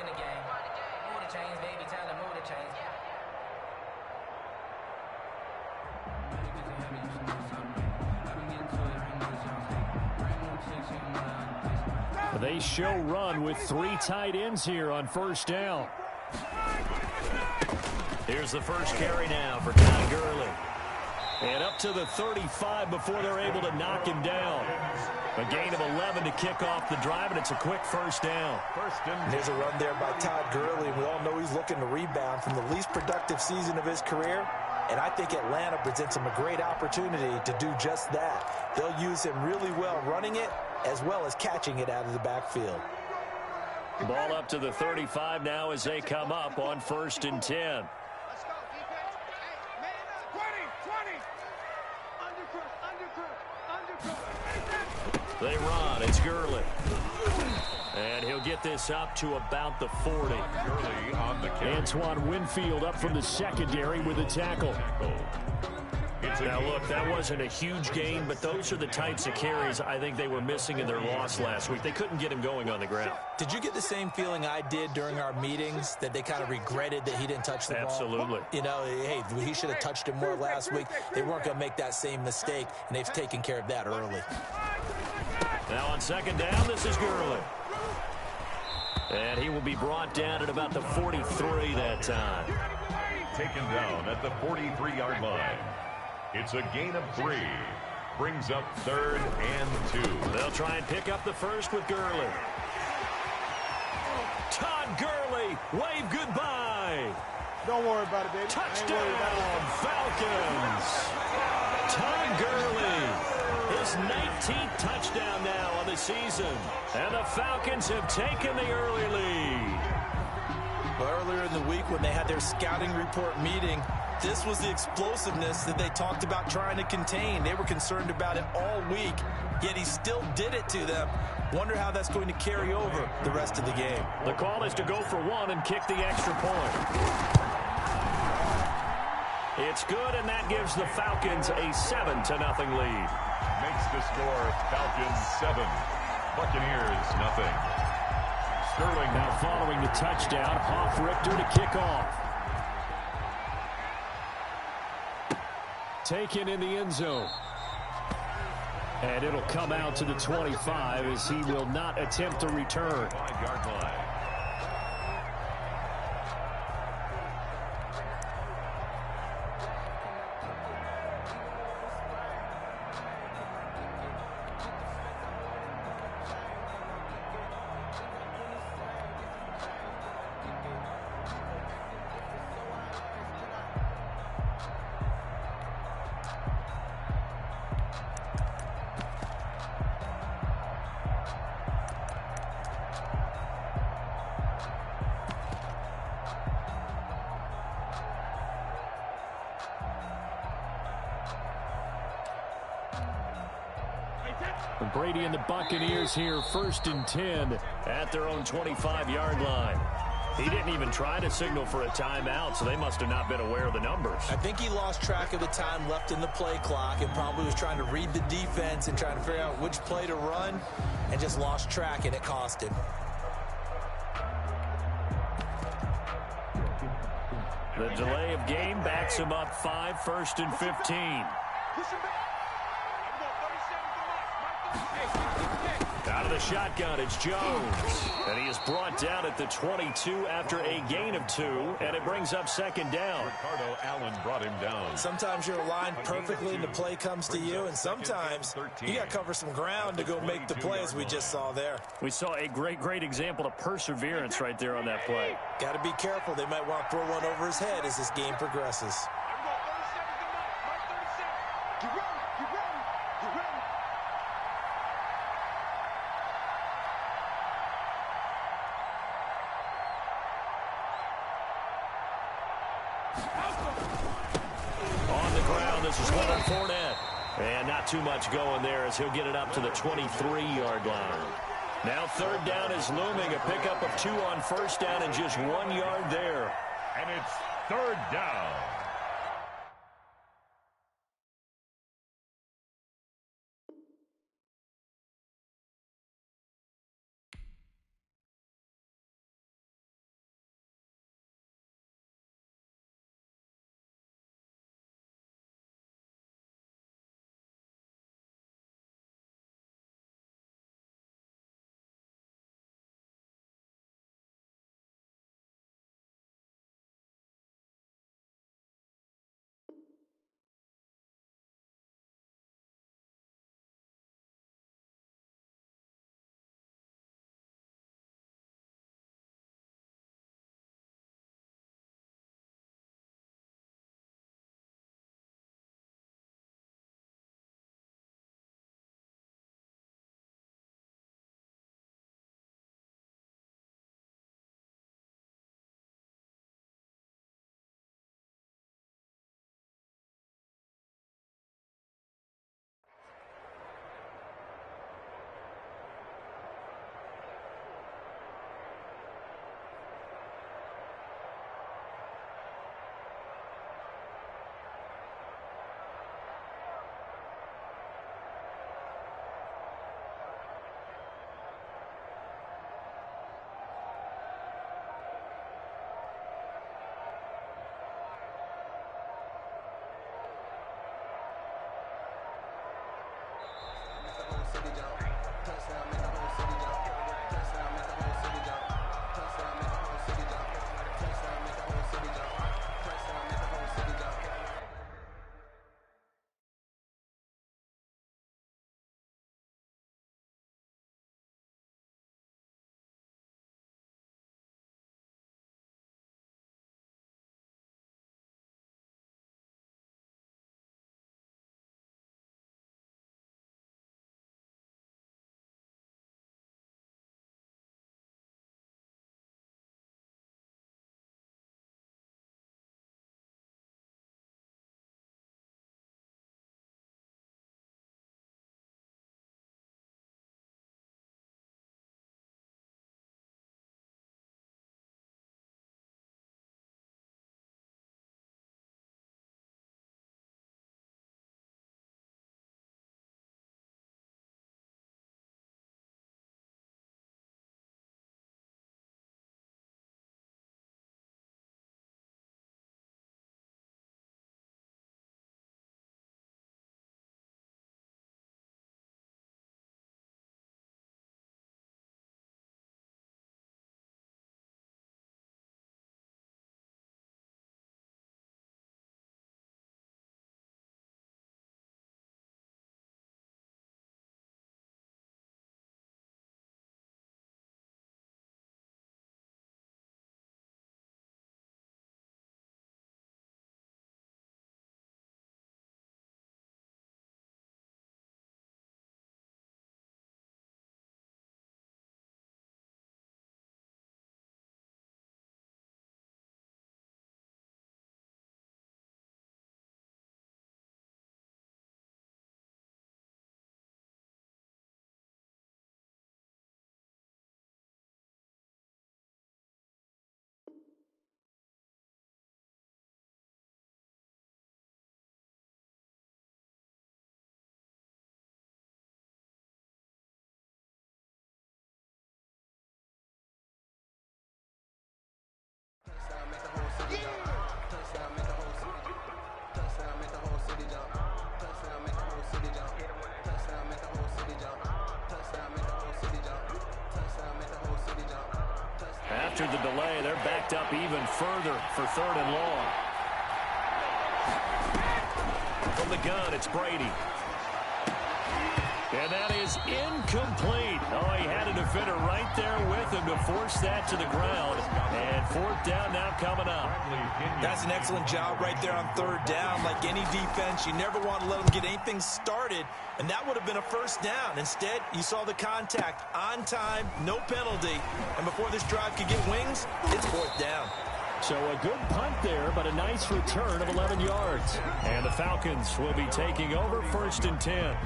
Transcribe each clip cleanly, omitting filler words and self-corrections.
win the game. Move the chains, baby. Time to move the chains. They show run with 3 tight ends here on first down. Here's the first carry now for Todd Gurley. And up to the 35 before they're able to knock him down. A gain of 11 to kick off the drive, and it's a quick first down. There's a run there by Todd Gurley. We all know he's looking to rebound from the least productive season of his career. And I think Atlanta presents him a great opportunity to do just that. They'll use him really well running it as well as catching it out of the backfield. Ball up to the 35 now as they come up on 1st and 10. They run. It's Gurley. And he'll get this up to about the 40. Gurley on the carry. Antoine Winfield up from the secondary with a tackle. Now, look, that wasn't a huge gain, but those are the types of carries I think they were missing in their loss last week. They couldn't get him going on the ground. Did you get the same feeling I did during our meetings, that they kind of regretted that he didn't touch the ball? Absolutely. You know, hey, he should have touched it more last week. They weren't going to make that same mistake, and they've taken care of that early. Now on 2nd down, this is Gurley. And he will be brought down at about the 43 that time. Taken down at the 43-yard line. It's a gain of 3. Brings up 3rd and 2. They'll try and pick up the first with Gurley. Todd Gurley, wave goodbye. Don't worry about it, baby. Touchdown, Falcons. Todd Gurley, his 19th touchdown now on the season. And the Falcons have taken the early lead. Earlier in the week when they had their scouting report meeting, this was the explosiveness that they talked about trying to contain. They were concerned about it all week, yet he still did it to them. Wonder how that's going to carry over the rest of the game. The call is to go for 1 and kick the extra point. It's good, and that gives the Falcons a 7-0 lead. Makes the score Falcons 7, Buccaneers nothing. Sterling now following the touchdown, Hoff-Richter to kick off. Taken in the end zone. And it'll come out to the 25 as he will not attempt to return. 5-yard line. Brady and the Buccaneers here, 1st and 10 at their own 25-yard line. He didn't even try to signal for a timeout, so they must have not been aware of the numbers. I think he lost track of the time left in the play clock and probably was trying to read the defense and trying to figure out which play to run and just lost track, and it cost him. The delay of game backs him up 5, 1st and 15. Out of the shotgun, it's Jones. And he is brought down at the 22 after a gain of 2, and it brings up 2nd down. Ricardo Allen brought him down. Sometimes you're aligned perfectly and the play comes to you, and sometimes you got to cover some ground to go make the play, as we just saw there. We saw a great example of perseverance right there on that play. Got to be careful. They might want to throw one over his head as this game progresses. On the ground, this is Leonard Fournette. And not too much going there as he'll get it up to the 23-yard line. Now 3rd down is looming. A pickup of 2 on 1st down and just 1 yard there. And it's 3rd down. after the delay. They're backed up even further for 3rd and long. From the gun, it's Brady. And that is incomplete. Oh, he had a defender right there with him to force that to the ground. And 4th down now coming up. That's an excellent job right there on 3rd down. Like any defense, you never want to let them get anything started. And that would have been a 1st down. Instead, you saw the contact on time, no penalty. And before this drive could get wings, it's 4th down. So a good punt there, but a nice return of 11 yards. And the Falcons will be taking over 1st and 10.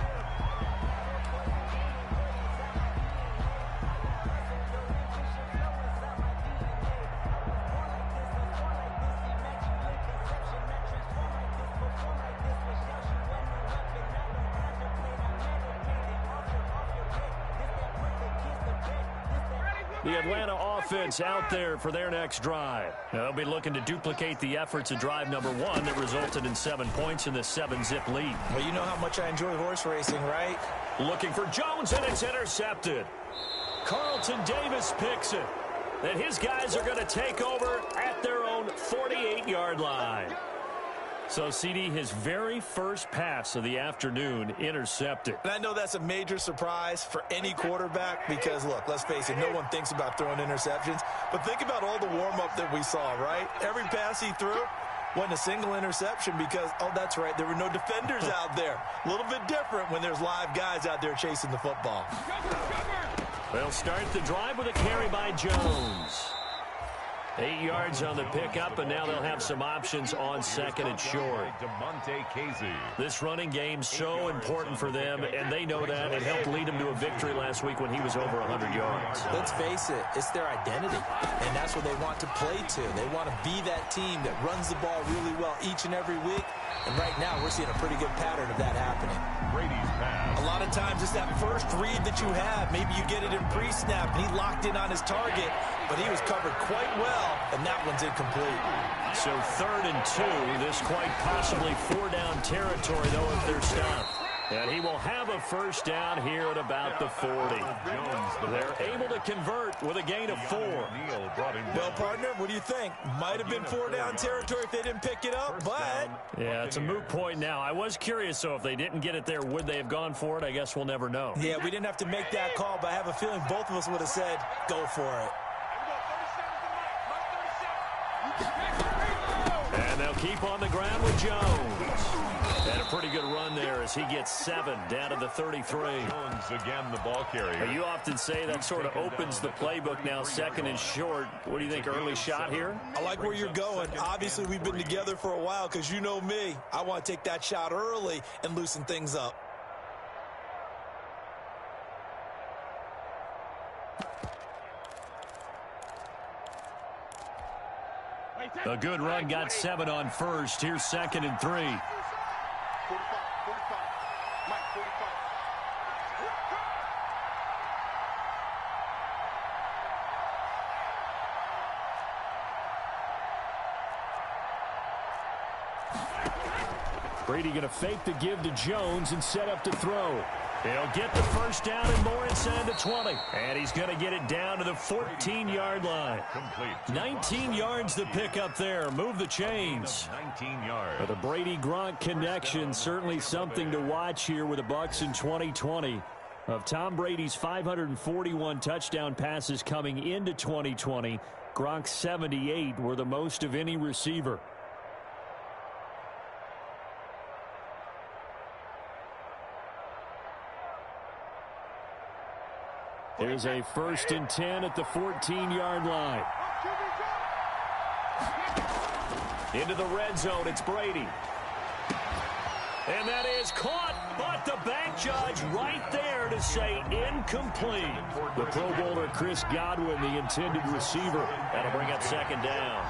The Atlanta offense out there for their next drive. They'll be looking to duplicate the efforts of drive number 1 that resulted in 7 points in the 7-zip lead. Well, you know how much I enjoy horse racing, right? Looking for Jones, and it's intercepted. Carlton Davis picks it. And his guys are going to take over at their own 48-yard line. So, CD, his very first pass of the afternoon intercepted. And I know that's a major surprise for any quarterback because, look, let's face it, no one thinks about throwing interceptions. But think about all the warm-up that we saw, right? Every pass he threw wasn't a single interception because, oh, that's right, there were no defenders out there. A little bit different when there's live guys out there chasing the football. They'll start the drive with a carry by Jones. 8 yards on the pickup, and now they'll have some options on 2nd and short. This running game so important for them, and they know that. It helped lead them to a victory last week when he was over 100 yards. Let's face it, it's their identity, and that's what they want to play to. They want to be that team that runs the ball really well each and every week, and right now we're seeing a pretty good pattern of that happening. Brady's pass. A lot of times it's that first read that you have. Maybe you get it in pre-snap, and he locked in on his target, but he was covered quite well. And that one's incomplete. So 3rd and 2. This quite possibly 4-down territory, though, if they're stopped. And he will have a 1st down here at about the 40. They're able to convert with a gain of 4. Well, partner, what do you think? Might have been 4-down territory if they didn't pick it up, but... Yeah, it's a moot point now. I was curious, so if they didn't get it there, would they have gone for it? I guess we'll never know. Yeah, we didn't have to make that call, but I have a feeling both of us would have said, go for it. And they'll keep on the ground with Jones. And a pretty good run there as he gets 7 down to the 33. Jones again, the ball carrier. You often say that sort of opens the playbook now, 2nd and short. What do you think, early shot here? I like where you're going. Obviously, we've been together for a while because you know me. I want to take that shot early and loosen things up. A good run, got 7 on 1st. Here's 2nd and 3. 45, Mike, 45. Brady going to fake the give to Jones and set up to throw. He'll get the 1st down and more inside the 20. And he's going to get it down to the 14-yard line. Complete. 19 yards to pick up there. Move the chains. 19 yards. But the Brady-Gronk connection, certainly something to watch here with the Bucs in 2020. Of Tom Brady's 541 touchdown passes coming into 2020, Gronk's 78 were the most of any receiver. Here's a 1st and 10 at the 14-yard line. Into the red zone, it's Brady. And that is caught, but the bank judge right there to say incomplete. The Pro Bowler Chris Godwin, the intended receiver. That'll bring up 2nd down.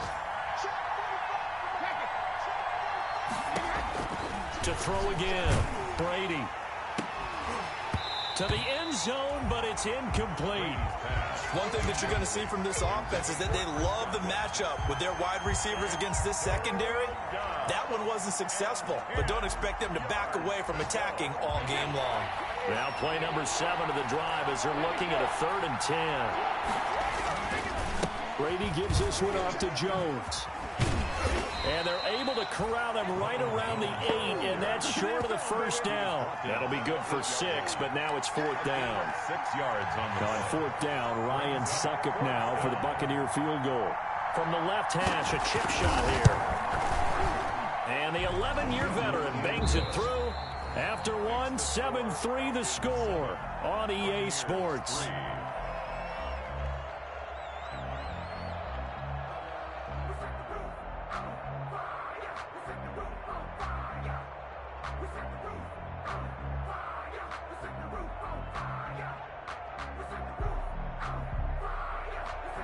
To throw again, Brady. To the end zone, but it's incomplete. One thing that you're going to see from this offense is that they love the matchup with their wide receivers against this secondary. That one wasn't successful, but don't expect them to back away from attacking all game long. Now play number 7 of the drive as they're looking at a 3rd and 10. Brady gives this one off to Jones. And they're able to corral him right around the 8, and that's short of the first down. That'll be good for 6, but now it's 4th down. 6 yards on 4th down, Ryan Succop now for the Buccaneer field goal. From the left hash, a chip shot here. And the 11-year veteran bangs it through. After one, 7-3 the score on EA Sports.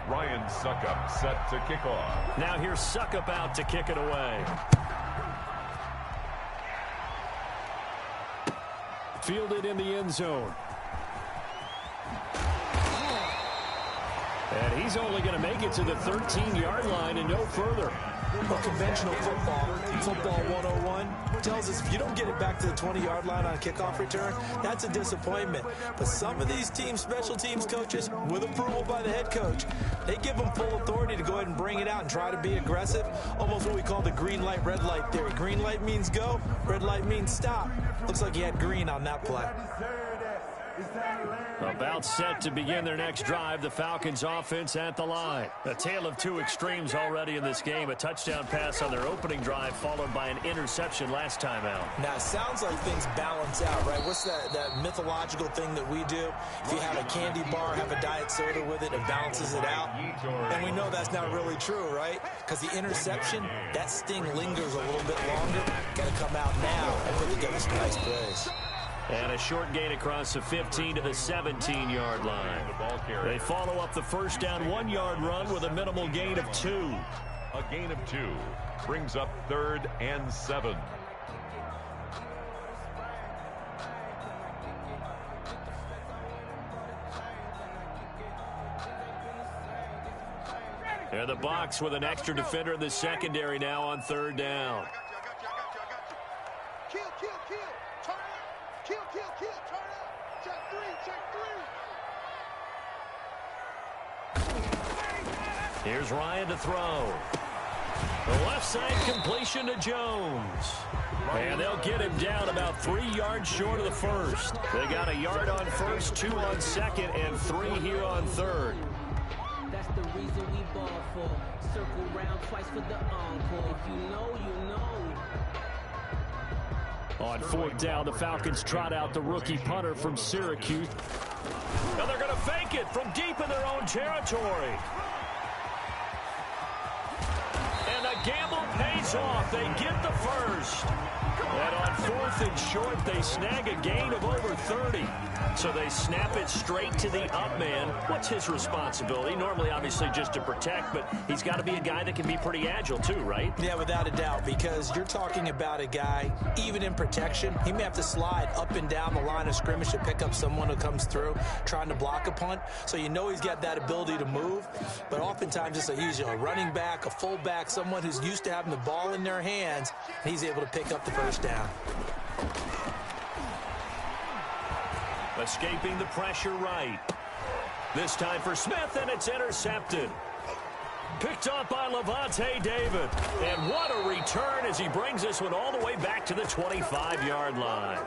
Ryan Succop set to kick off. Now here's Succop out to kick it away. Fielded in the end zone. And he's only going to make it to the 13-yard line and no further. Well, conventional football 101, tells us if you don't get it back to the 20-yard line on a kickoff return, that's a disappointment. But some of these teams, special teams coaches, with approval by the head coach, they give them full authority to go ahead and bring it out and try to be aggressive. Almost what we call the green light, red light theory. Green light means go, red light means stop. Looks like he had green on that play. About set to begin their next drive, the Falcons offense at the line. A tale of two extremes already in this game. A touchdown pass on their opening drive followed by an interception last time out. Now, it sounds like things balance out, right? What's that mythological thing that we do? If you have a candy bar, have a diet soda with it, it balances it out. And we know that's not really true, right? Because the interception, that sting lingers a little bit longer. Got to come out now and put together some nice plays. And a short gain across the 15 to the 17-yard line. They follow up the first down 1-yard run with a minimal gain of 2. A gain of 2 brings up 3rd and 7. And the box with an extra defender in the secondary now on 3rd down. Here's Ryan to throw. The left side completion to Jones. And they'll get him down about 3 yards short of the first. They got a yard on first, 2 on second, and 3 here on third. That's the reason we ball for. Circle round twice for the encore. If you know, you know. On 4th down, the Falcons trot out the rookie punter from Syracuse. And they're going to fake it from deep in their own territory. And the gamble pays off. They get the first. And on 4th and short, they snag a gain of over 30. So they snap it straight to the up man. What's his responsibility? Normally, obviously, just to protect, but he's got to be a guy that can be pretty agile too, right? Yeah, without a doubt, because you're talking about a guy, even in protection, he may have to slide up and down the line of scrimmage to pick up someone who comes through trying to block a punt. So you know he's got that ability to move, but oftentimes he's a running back, a fullback, someone who's used to having the ball in their hands, and he's able to pick up the first down. Escaping the pressure right. This time for Smith, and it's intercepted. Picked up by Levante David. And what a return as he brings this one all the way back to the 25-yard line.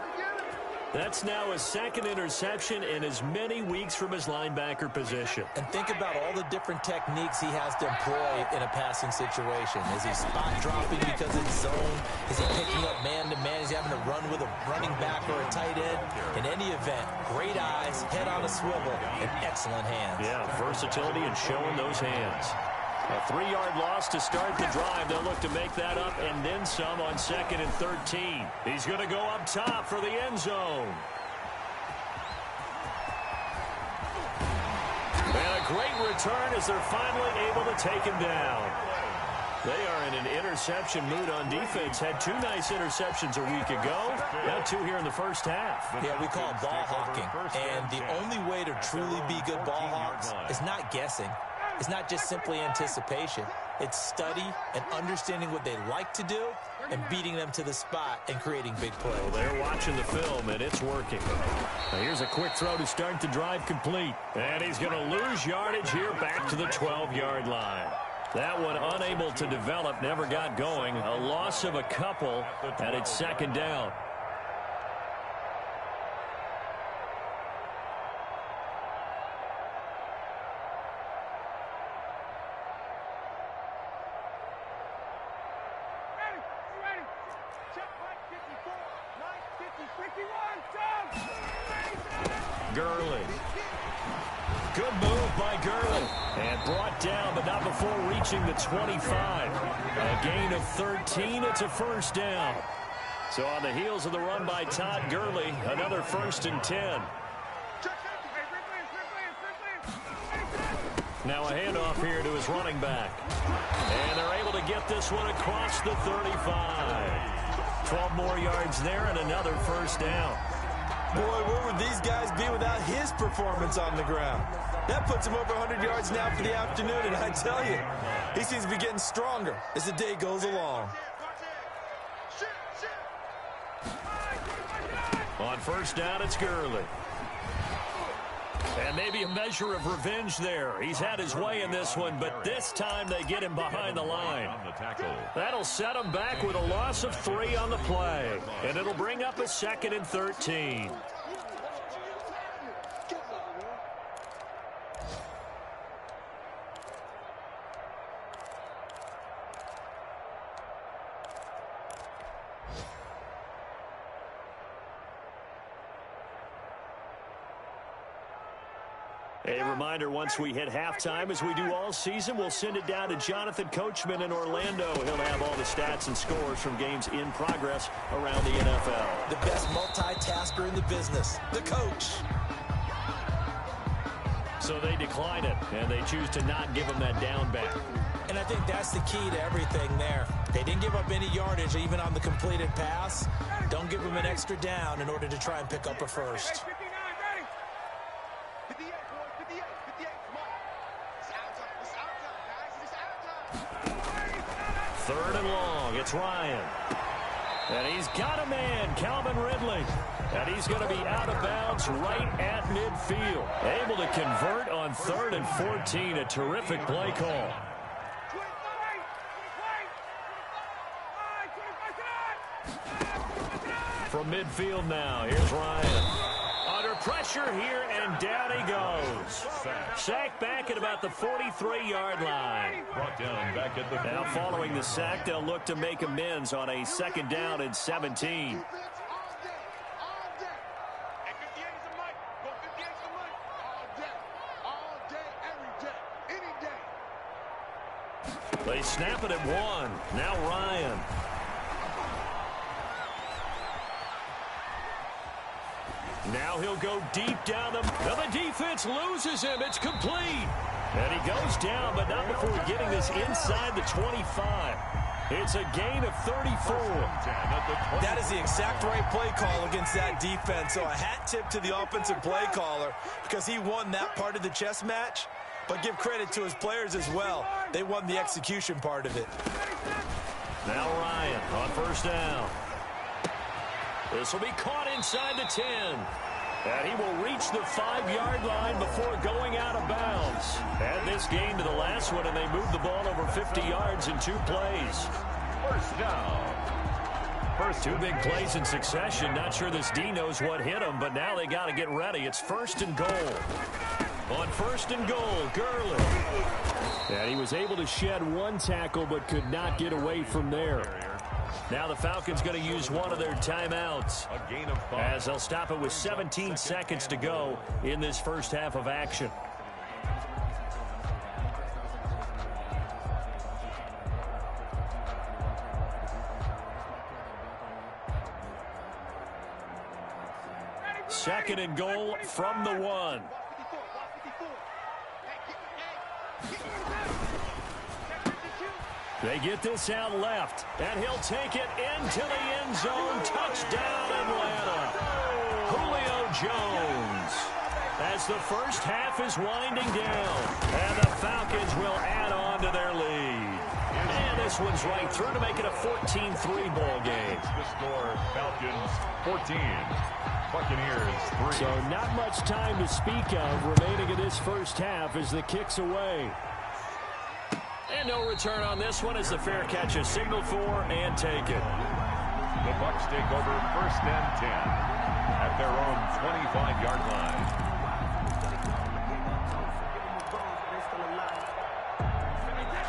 That's now his second interception in as many weeks from his linebacker position. And think about all the different techniques he has to employ in a passing situation. Is he spot dropping because it's zone? Is he picking up man-to-man? Is he having to run with a running back or a tight end? In any event, great eyes, head on a swivel, and excellent hands. Yeah, versatility and showing those hands. A 3-yard loss to start the drive. They'll look to make that up and then some on 2nd and 13. He's going to go up top for the end zone. And a great return as they're finally able to take him down. They are in an interception mood on defense. Had 2 nice interceptions a week ago. Now 2 here in the first half. Yeah, we call it ball hawking. And the only way to truly be good ball hawks is not guessing. It's not just simply anticipation. It's study and understanding what they like to do and beating them to the spot and creating big plays. Well, they're watching the film, and it's working. Now here's a quick throw to start the drive complete. And he's going to lose yardage here back to the 12-yard line. That one unable to develop, never got going. A loss of a couple, and it's second down. Gurley. Good move by Gurley. And brought down, but not before reaching the 25. A gain of 13. It's a first down. So on the heels of the run by Todd Gurley, another 1st and 10. Now a handoff here to his running back. And they're able to get this one across the 35. 12 more yards there and another first down. Boy, where would these guys be without his performance on the ground? That puts him over 100 yards now for the afternoon, and I tell you, he seems to be getting stronger as the day goes along. On first down, it's Gurley. And maybe a measure of revenge there. He's had his way in this one, but this time they get him behind the line. That'll set him back with a loss of 3 on the play. And it'll bring up a 2nd and 13. A reminder, once we hit halftime, as we do all season, we'll send it down to Jonathan Coachman in Orlando. He'll have all the stats and scores from games in progress around the NFL. The best multitasker in the business, the coach. So they decline it, and they choose to not give him that down back. And I think that's the key to everything there. They didn't give up any yardage even on the completed pass. Don't give them an extra down in order to try and pick up a first. Third and long, it's Ryan. And he's got a man, Calvin Ridley. And he's going to be out of bounds right at midfield. Able to convert on 3rd and 14, a terrific play call. From midfield now, here's Ryan. Under pressure here, and down he goes. Sack back at about the 43-yard line. Brought down back at the Now following the sack, they'll look to make amends on a 2nd down and 17. They snap it at 1. Now Ryan. Now he'll go deep down the... Now the defense loses him. It's complete. And he goes down, but not before getting this inside the 25. It's a gain of 34. That is the exact right play call against that defense. So a hat tip to the offensive play caller because he won that part of the chess match. But give credit to his players as well. They won the execution part of it. Now Ryan on first down. This will be caught inside the 10. And he will reach the 5-yard line before going out of bounds. Add this gain to the last one, and they move the ball over 50 yards in 2 plays. First down. First 2 big plays in succession. Not sure this D knows what hit him, but now they got to get ready. It's 1st and goal. On 1st and goal, Gurley. And he was able to shed 1 tackle, but could not get away from there. Now the Falcons going to use one of their timeouts A gain of 5. as they'll stop it with 17 seconds to go in this first half of action. Second and goal from the 1. They get this out left, and he'll take it into the end zone. Touchdown, Atlanta. Julio Jones. As the first half is winding down, and the Falcons will add on to their lead. And this this one's right through to make it a 14-3 ball game. The score, Falcons 14, Buccaneers 3. So not much time to speak of remaining in this first half as the kick's away. And no return on this one as the fair catch is signaled for and taken. The Bucs take over 1st and 10 at their own 25-yard line.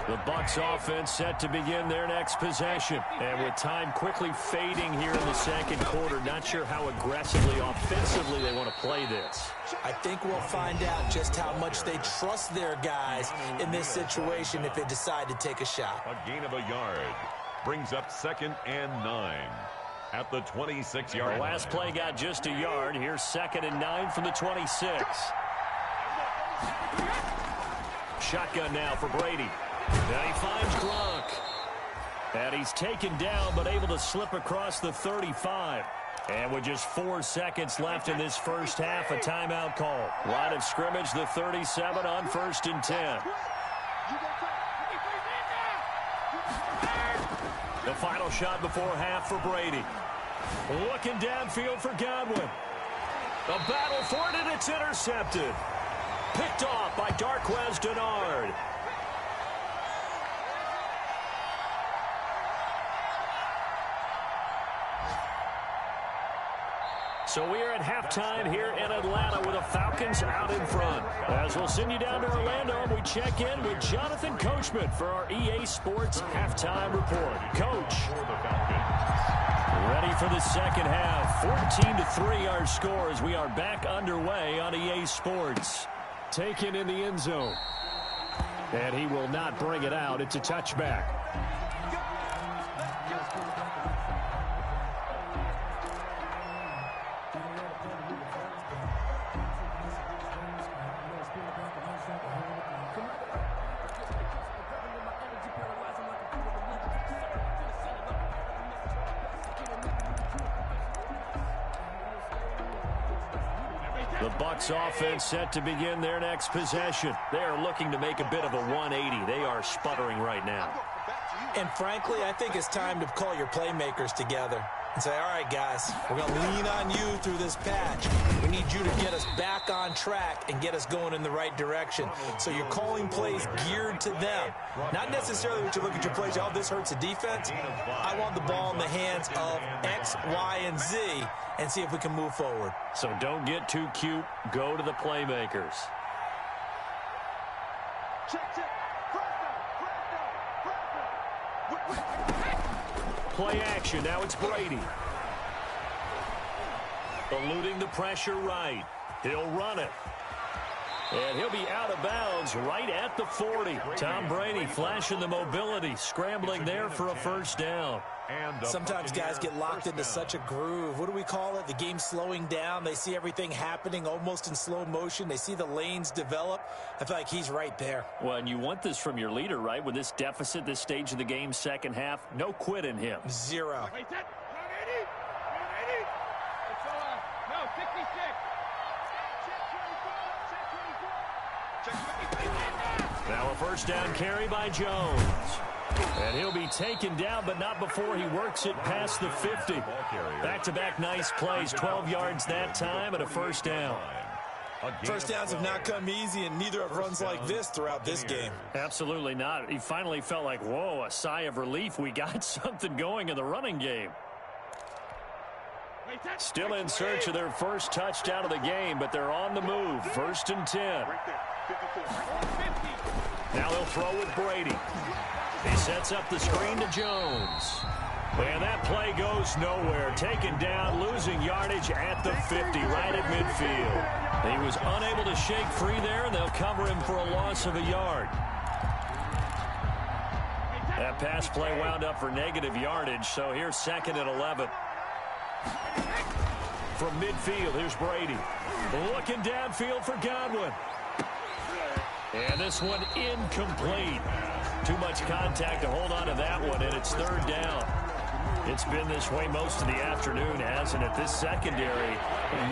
The Bucs offense set to begin their next possession. And with time quickly fading here in the second quarter, not sure how aggressively, offensively they want to play this. I think we'll find out just how much they trust their guys in this situation if they decide to take a shot. A gain of a yard brings up 2nd and 9 at the 26-yard line. The last play got just a yard. Here's 2nd and 9 from the 26. Shotgun now for Brady. Now he finds Gronk. And he's taken down but able to slip across the 35. And with just 4 seconds left in this first half, a timeout call. Line of scrimmage, the 37 on 1st and 10. The final shot before half for Brady. Looking downfield for Godwin. A battle for it, and it's intercepted. Picked off by Darqueze Dennard. So we are at halftime here in Atlanta with the Falcons out in front. As we'll send you down to Orlando, and we check in with Jonathan Coachman for our EA Sports Halftime Report. Coach. Ready for the second half. 14-3 our score as we are back underway on EA Sports. Taken in the end zone. And he will not bring it out. It's a touchback. The Bucs offense set to begin their next possession. They are looking to make a bit of a 180. They are sputtering right now. And frankly, I think it's time to call your playmakers together and say, all right, guys, we're going to lean on you through this patch. We need you to get us back on track and get us going in the right direction. So you're calling plays geared to them. Not necessarily when you look at your plays, oh, this hurts the defense. I want the ball in the hands of X, Y, and Z and see if we can move forward. So don't get too cute. Go to the playmakers. Play action. Now it's Brady. Eluding the pressure right. He'll run it. And he'll be out of bounds right at the 40. Tom Brady flashing the mobility, scrambling there for a first down. Sometimes guys get locked into such a groove. What do we call it? The game slowing down. They see everything happening almost in slow motion. They see the lanes develop. I feel like he's right there. Well, and you want this from your leader, right? With this deficit, this stage of the game, second half, no quit in him. Zero. Now a first down carry by Jones. And he'll be taken down, but not before he works it past the 50. Back-to-back nice plays, 12 yards that time, and a first down. First downs have not come easy, and neither have runs like this throughout this game. Absolutely not. He finally felt like, whoa, a sigh of relief. We got something going in the running game. Still in search of their first touchdown of the game, but they're on the move. 1st and 10. Now they'll throw with Brady. He sets up the screen to Jones. And that play goes nowhere. Taken down, losing yardage at the 50, right at midfield. He was unable to shake free there, and they'll cover him for a loss of a yard. That pass play wound up for negative yardage, so here's 2nd and 11. From midfield, here's Brady. Looking downfield for Godwin. And this one incomplete. Too much contact to hold on to that one, and it's 3rd down. It's been this way most of the afternoon, hasn't it? This secondary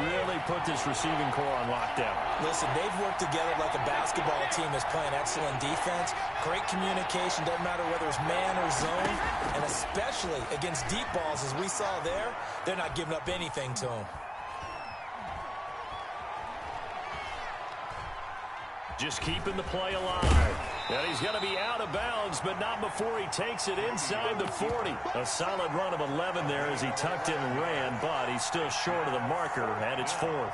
really put this receiving core on lockdown. Listen, they've worked together like a basketball team that's playing excellent defense. Great communication, doesn't matter whether it's man or zone. And especially against deep balls, as we saw there, they're not giving up anything to them. Just keeping the play alive. And he's going to be out of bounds, but not before he takes it inside the 40. A solid run of 11 there as he tucked in and ran, but he's still short of the marker, and it's 4th.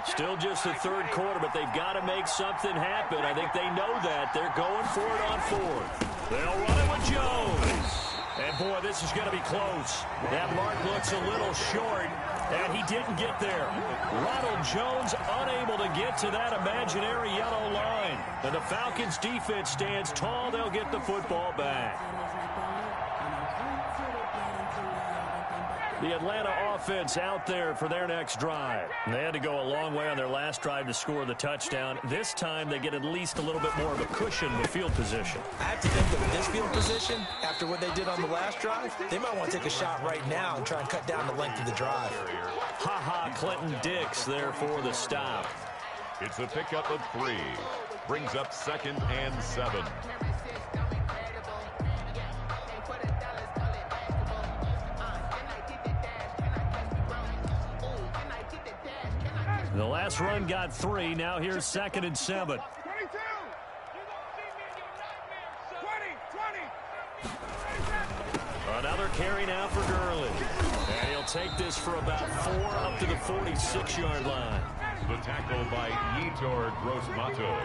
Still just the 3rd quarter, but they've got to make something happen. I think they know that. They're going for it on 4th. They'll run it with Jones. And, boy, this is going to be close. That mark looks a little short, and he didn't get there. Ronald Jones unable to get to that imaginary yellow line. And the Falcons' defense stands tall. They'll get the football back. The Atlanta offense out there for their next drive. They had to go a long way on their last drive to score the touchdown. This time they get at least a little bit more of a cushion with field position. I have to think that with this field position, after what they did on the last drive, they might want to take a shot right now and try and cut down the length of the drive. Ha-ha, Clinton Dix there for the stop. It's a pickup of 3. Brings up 2nd and 7. The last run got 3. Now here's 2nd and 7. 22. Another carry now for Gurley. And he'll take this for about 4 up to the 46-yard line. The tackle by Yetur Gross-Matos.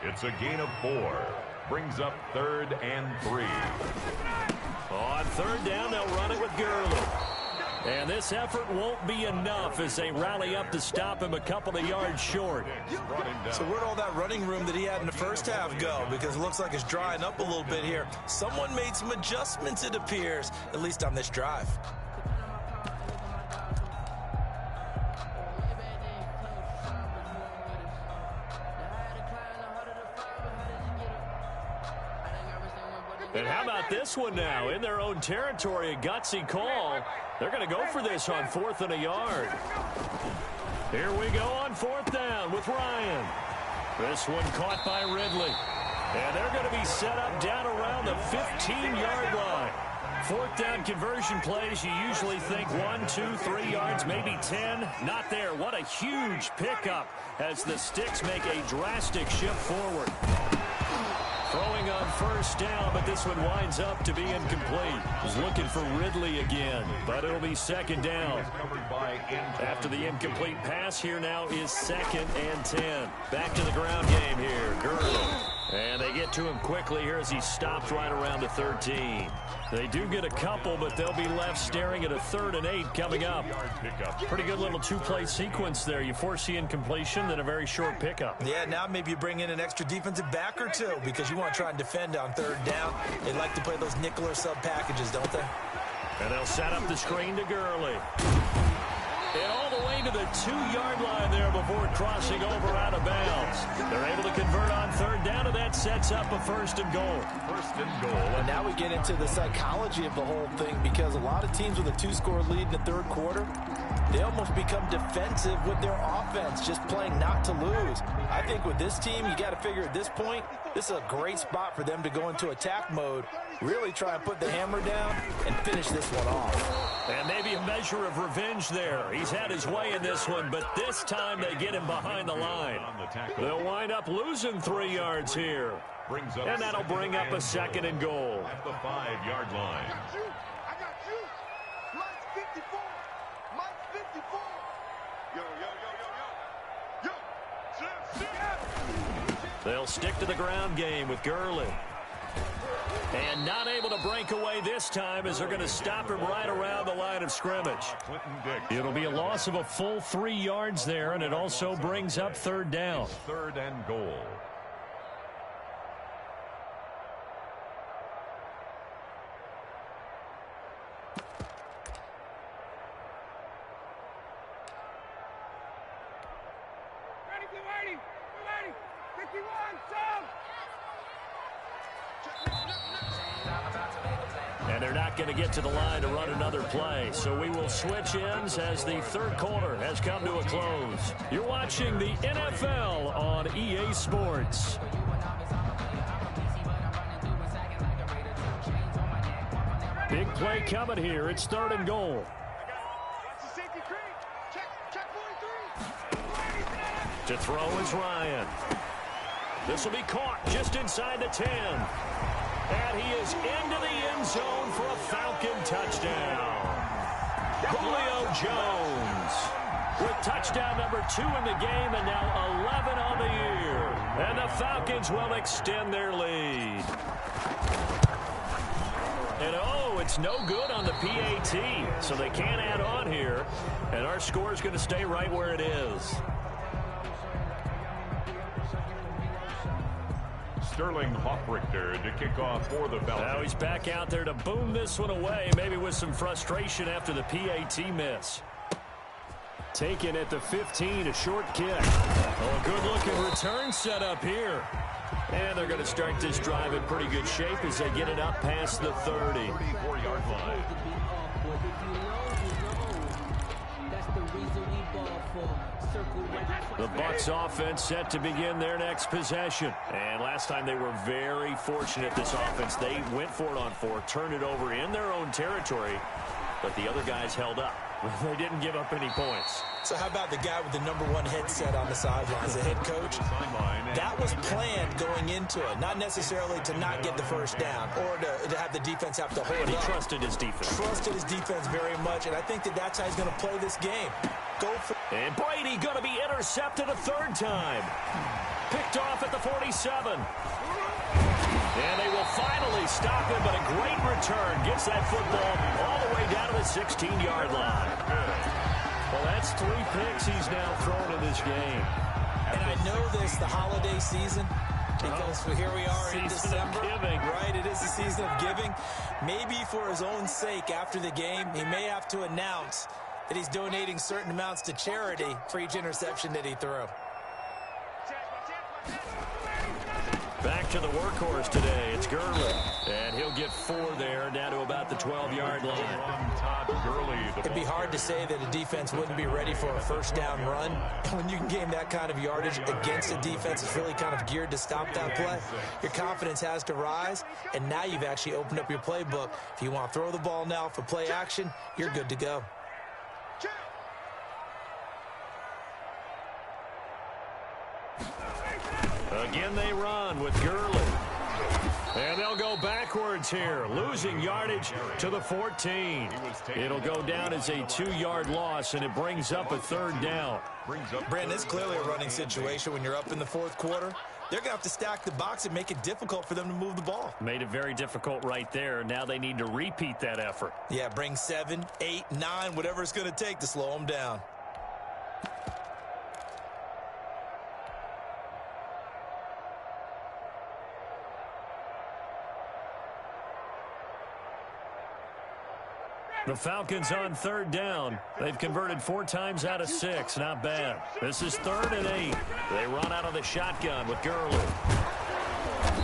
It's a gain of 4. Brings up 3rd and 3. On 3rd down, they'll run it with Gurley. And this effort won't be enough as they rally up to stop him a couple of yards short. So where'd all that running room that he had in the first half go? Because it looks like it's drying up a little bit here. Someone made some adjustments, it appears, at least on this drive. And how about this one now? In their own territory, a gutsy call. They're going to go for this on 4th and a yard. Here we go on 4th down with Ryan. This one caught by Ridley. And they're going to be set up down around the 15-yard line. 4th down conversion plays, you usually think 1, 2, 3 yards, maybe 10. Not there. What a huge pickup as the Sticks make a drastic shift forward. Throwing on 1st down, but this one winds up to be incomplete. He's looking for Ridley again, but it'll be 2nd down. After the incomplete pass, here now is 2nd and 10. Back to the ground game here. Gurley. And they get to him quickly here as he stopped right around the 13. They do get a couple, but they'll be left staring at a 3rd and 8 coming up. Pretty good little 2-play sequence there. You force the incompletion, then a very short pickup. Yeah, now maybe you bring in an extra defensive back or 2 because you want to try and defend on 3rd down. They like to play those nickel or sub packages, don't they? And they'll set up the screen to Gurley. And all the way to the 2-yard line there before crossing over out of bounds. They're able to convert on 3rd down, and that sets up a 1st and goal. 1st and goal. And now we get into the psychology of the whole thing because a lot of teams with a 2-score lead in the 3rd quarter, they almost become defensive with their offense, just playing not to lose. I think with this team, you got to figure at this point, this is a great spot for them to go into attack mode, really try and put the hammer down and finish this one off. And maybe a measure of revenge there. He's had his way in this one, but this time they get him behind the line. They'll wind up losing 3 yards here. And that'll bring up a 2nd and goal. At the 5-yard line. I got you. Mike's 54. Mike's 54. Yo. They'll stick to the ground game with Gurley. And not able to break away this time as they're going to stop him right around the line of scrimmage. It'll be a loss of a full 3 yards there, and it also brings up 3rd down. 3rd and goal. Ready. 51, Sam. not going to get to the line to run another play. So we will switch ends as the third quarter has come to a close. You're watching the NFL on EA Sports. Big play coming here. It's 3rd and goal. To throw is Ryan. This will be caught just inside the 10. And he is into the end zone for a Falcon touchdown. Julio Jones with touchdown number 2 in the game and now 11 on the year. And the Falcons will extend their lead. And it's no good on the PAT, so they can't add on here. And our score is going to stay right where it is. Sterling Hoffrichter to kick off for the Falcons. Now he's back out there to boom this one away, maybe with some frustration after the PAT miss. Taken at the 15, a short kick. A good-looking return set up here. And they're going to start this drive in pretty good shape as they get it up past the 30. 34-yard line. The Bucs offense set to begin their next possession. And last time they were very fortunate, this offense. They went for it on 4, turned it over in their own territory, but the other guys held up. They didn't give up any points. So how about the guy with the #1 headset on the sidelines, the head coach? That was planned going into it, not necessarily to not get the first down or to have the defense have to hold And he up. trusted his defense. Trusted his defense very much, and I think that's how he's going to play this game. Go for And Brady going to be intercepted a 3rd time. Picked off at the 47. And they will finally stop him, but a great return gets that football all the way down to the 16-yard line. Well, that's 3 picks he's now thrown in this game. And I know this, the holiday season, because here we are in Season of December. giving. Right, it is the season of giving. Maybe for his own sake after the game, he may have to announce that he's donating certain amounts to charity for each interception that he threw. Back to the workhorse today. It's Gurley. And he'll get 4 there, down to about the 12-yard line. It'd be hard to say that a defense wouldn't be ready for a first down run. When you can gain that kind of yardage against a defense that's really kind of geared to stop that play, your confidence has to rise, and now you've actually opened up your playbook. If you want to throw the ball now for play action, you're good to go. Again, they run with Gurley. And they'll go backwards here, losing yardage to the 14. It'll go down as a 2-yard loss, and it brings up a 3rd down. Brandon, it's clearly a running situation when you're up in the 4th quarter. They're going to have to stack the box and make it difficult for them to move the ball. Made it very difficult right there. Now they need to repeat that effort. Yeah, bring 7, 8, 9, whatever it's going to take to slow them down. The Falcons on 3rd down. They've converted 4 times out of 6. Not bad. This is 3rd and 8. They run out of the shotgun with Gurley.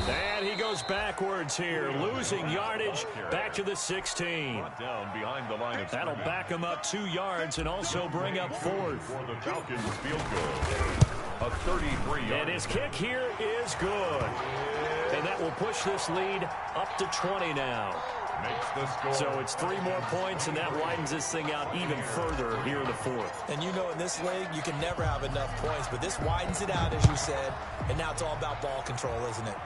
And he goes backwards here, losing yardage back to the 16. That'll back him up 2 yards and also bring up 4th. For the Falcons field goal. A 33-yard. And his kick here is good. And that will push this lead up to 20 now. Makes the score. So it's 3 more points, and that widens this thing out even further here in the 4th. And you know in this league, you can never have enough points, but this widens it out, as you said, and now it's all about ball control, isn't it?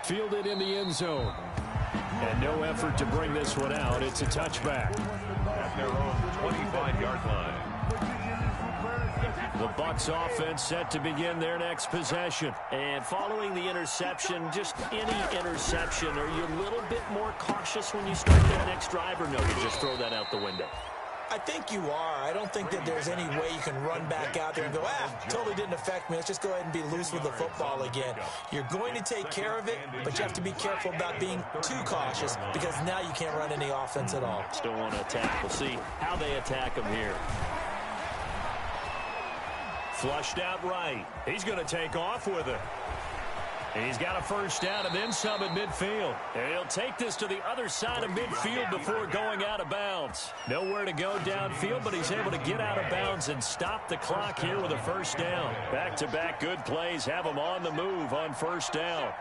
Fielded in the end zone. And no effort to bring this one out. It's a touchback. At their own 25-yard line. The Bucs offense set to begin their next possession. And following the interception, just any interception, are you a little bit more cautious when you start that next drive, or no, you just throw that out the window? I think you are. I don't think that there's any way you can run back out there and go, totally didn't affect me. Let's just go ahead and be loose with the football again. You're going to take care of it, but you have to be careful about being too cautious because now you can't run any offense at all. Still want to attack. We'll see how they attack him here. Flushed out right. He's going to take off with it. He's got a first down and then some at midfield. And he'll take this to the other side of midfield before going out of bounds. Nowhere to go downfield, but he's able to get out of bounds and stop the clock here with a first down. Back-to-back good plays have him on the move on first down.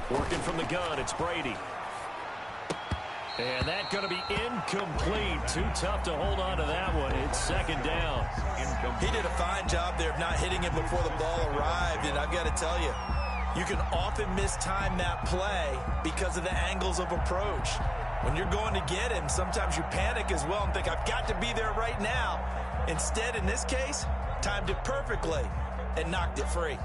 Working from the gun, it's Brady. And that's going to be incomplete. Too tough to hold on to that one. It's second down. He did a fine job there of not hitting it before the ball arrived. And I've got to tell you, you can often mistime that play because of the angles of approach. When you're going to get him, sometimes you panic as well and think, I've got to be there right now. Instead, in this case, timed it perfectly and knocked it free.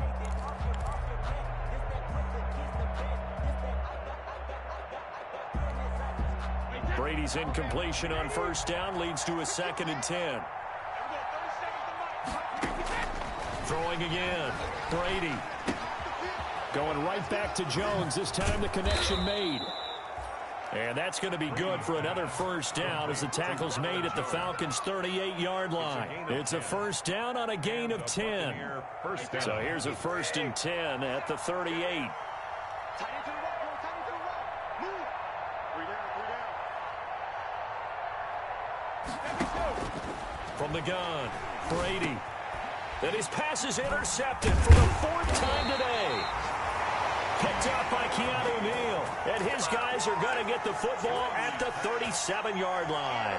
Brady's incompletion on first down leads to a 2nd and 10. Throwing again. Brady. Going right back to Jones. This time the connection made. And that's going to be good for another first down as the tackle's made at the Falcons' 38-yard line. It's a first down on a gain of 10. So here's a 1st and 10 at the 38. From the gun, Brady. And his pass is intercepted for the 4th time today. Picked up by Keanu Neal. And his guys are going to get the football at the 37-yard line.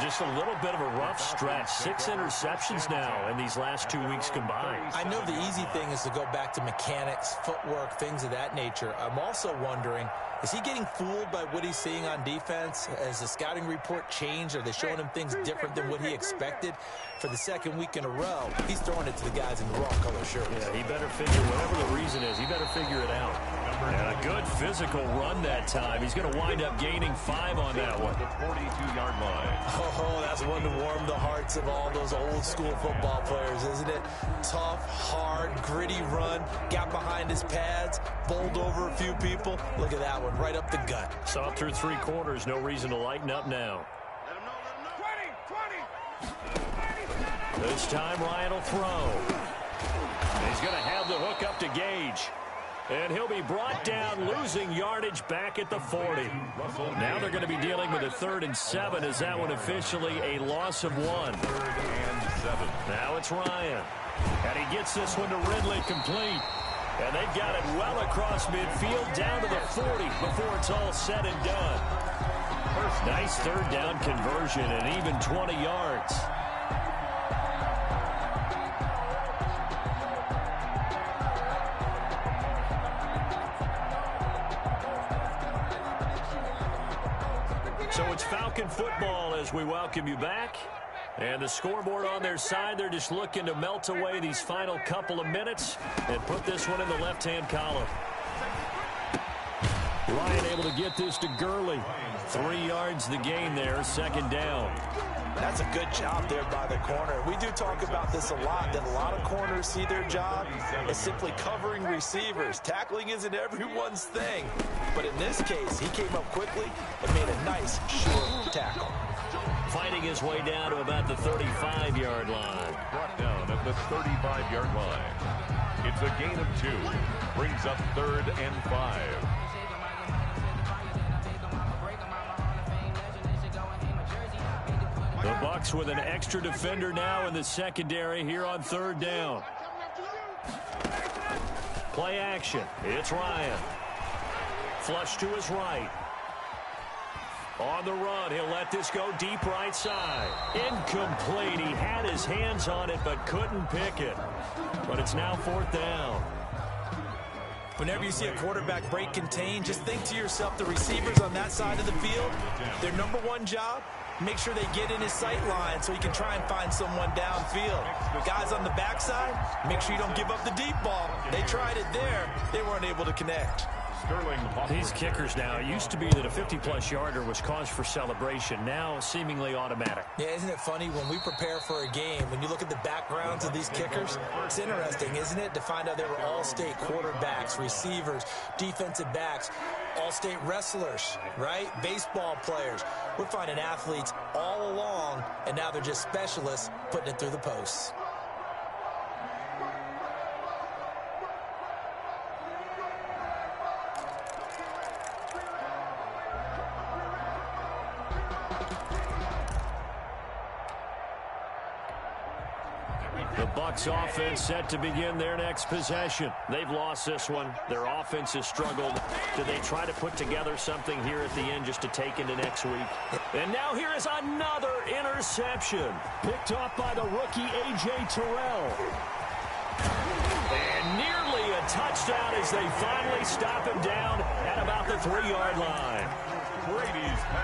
Just a little bit of a rough stretch. 6 interceptions now in these last 2 weeks combined. I know the easy thing is to go back to mechanics, footwork, things of that nature. I'm also wondering, is he getting fooled by what he's seeing on defense? Has the scouting report changed? Are they showing him things different than what he expected? For the 2nd week in a row, he's throwing it to the guys in the raw color shirts. Yeah, he better figure, whatever the reason is, he better figure it out. And a good physical run that time. He's going to wind up gaining 5 on that one. The 42-yard line. Oh, that's one to warm the hearts of all those old school football players, isn't it? Tough, hard, gritty run. Got behind his pads, bowled over a few people. Look at that one, right up the gut. Saw it through 3 quarters. No reason to lighten up now. This time Ryan will throw. He's going to have the hook up to Gage. And he'll be brought down, losing yardage back at the 40. Now they're going to be dealing with a 3rd and 7 as that one officially a loss of 1. 3rd and 7. Now it's Ryan. And he gets this one to Ridley complete. And they've got it well across midfield down to the 40 before it's all said and done. Nice 3rd down conversion and even 20 yards. So it's Falcon football as we welcome you back. And the scoreboard on their side, they're just looking to melt away these final couple of minutes and put this one in the left-hand column. Ryan able to get this to Gurley. 3 yards the gain there, 2nd down. That's a good job there by the corner. We do talk about this a lot, that a lot of corners see their job as simply covering receivers. Tackling isn't everyone's thing. But in this case, he came up quickly and made a nice, short tackle. Fighting his way down to about the 35-yard line. Brought down at the 35-yard line. It's a gain of 2. Brings up 3rd and 5. The Bucs with an extra defender now in the secondary here on 3rd down. Play action. It's Ryan. Flush to his right. On the run, he'll let this go deep right side. Incomplete. He had his hands on it but couldn't pick it. But it's now 4th down. Whenever you see a quarterback break contain, just think to yourself, the receivers on that side of the field, their number one job, make sure they get in his sight line so he can try and find someone downfield. Guys on the backside, make sure you don't give up the deep ball. They tried it there. They weren't able to connect. These kickers now, it used to be that a 50-plus yarder was cause for celebration. Now, seemingly automatic. Yeah, isn't it funny when we prepare for a game, when you look at the backgrounds of these kickers, it's interesting, isn't it, to find out they were all-state quarterbacks, receivers, defensive backs, all-state wrestlers, right? Baseball players. We're finding athletes all along, and now they're just specialists putting it through the posts. The Bucs offense set to begin their next possession. They've lost this one. Their offense has struggled. Do they try to put together something here at the end just to take into next week? And now here is another interception. Picked off by the rookie A.J. Terrell. And nearly a touchdown as they finally stop him down at about the 3-yard line.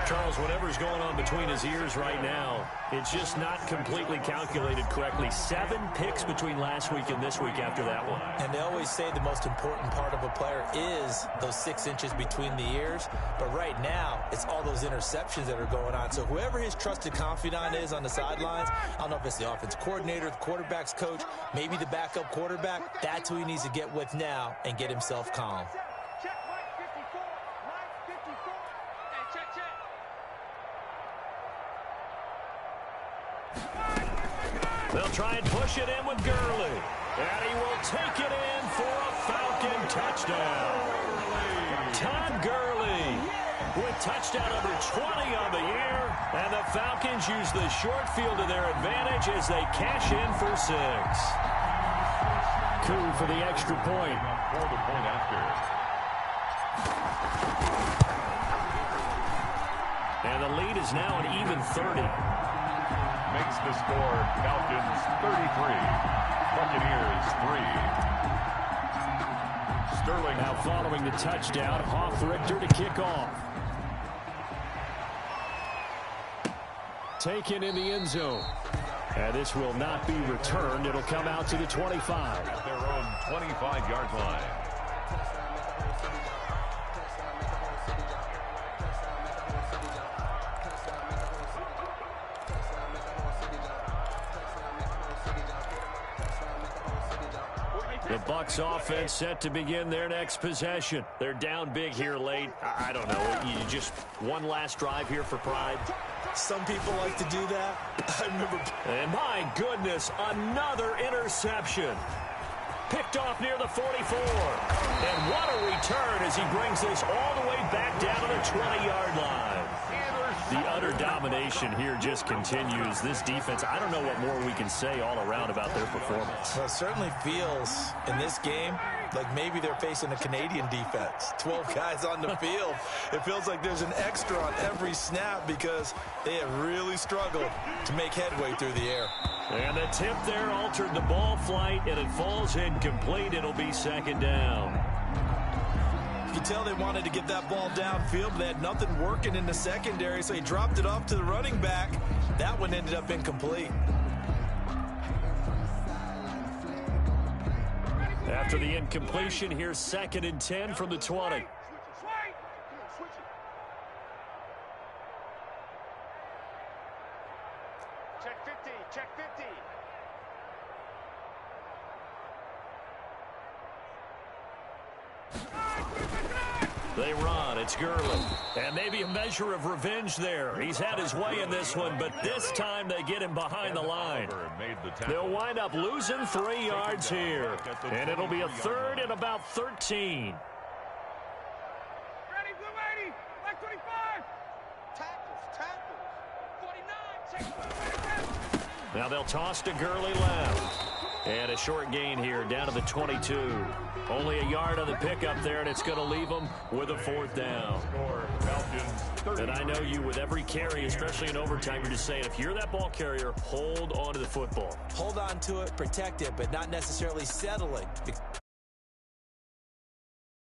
Charles, whatever's going on between his ears right now, it's just not completely calculated correctly. 7 picks between last week and this week after that one. And they always say the most important part of a player is those 6 inches between the ears. But right now, it's all those interceptions that are going on. So whoever his trusted confidant is on the sidelines, I don't know if it's the offensive coordinator, the quarterback's coach, maybe the backup quarterback, that's who he needs to get with now and get himself calm. They'll try and push it in with Gurley. And he will take it in for a Falcon touchdown. Todd Gurley with touchdown number 20 on the year. And the Falcons use the short field to their advantage as they cash in for 6. Coup for the extra point. For the point after. And the lead is now an even 30. Makes the score Falcons 33, Buccaneers 3. Sterling Now following the touchdown, Hoff-Richter to kick off. Taken in the end zone. And this will not be returned. It'll come out to the 25. at their own 25-yard line. The Bucs offense set to begin their next possession. They're down big here late. I don't know. You just one last drive here for pride. Some people like to do that. I remember. And my goodness, another interception. Picked off near the 44. And what a return as he brings this all the way back down to the 20-yard line. The utter domination here just continues. This defense, I don't know what more we can say all around about their performance. Well, it certainly feels in this game like maybe they're facing a Canadian defense. 12 guys on the field. It feels like there's an extra on every snap because they have really struggled to make headway through the air. And the tip there altered the ball flight, and it falls incomplete. It'll be second down. You can tell they wanted to get that ball downfield, but they had nothing working in the secondary, so he dropped it off to the running back. That one ended up incomplete. After the incompletion, here's 2nd and 10 from the 20. Check 50, check 50. They run. It's Gurley. And maybe a measure of revenge there. He's had his way in this one, but this time they get him behind the line. They'll wind up losing 3 yards here. And it'll be a 3rd and about 13. Ready, blue 80, like 25. Tackles. 49, check. Now they'll toss to Gurley left. And a short gain here down to the 22. Only a yard on the pickup there, and it's going to leave them with a 4th down. And I know you, with every carry, especially in overtime, you're just saying, if you're that ball carrier, hold on to the football. Hold on to it, protect it, but not necessarily settling.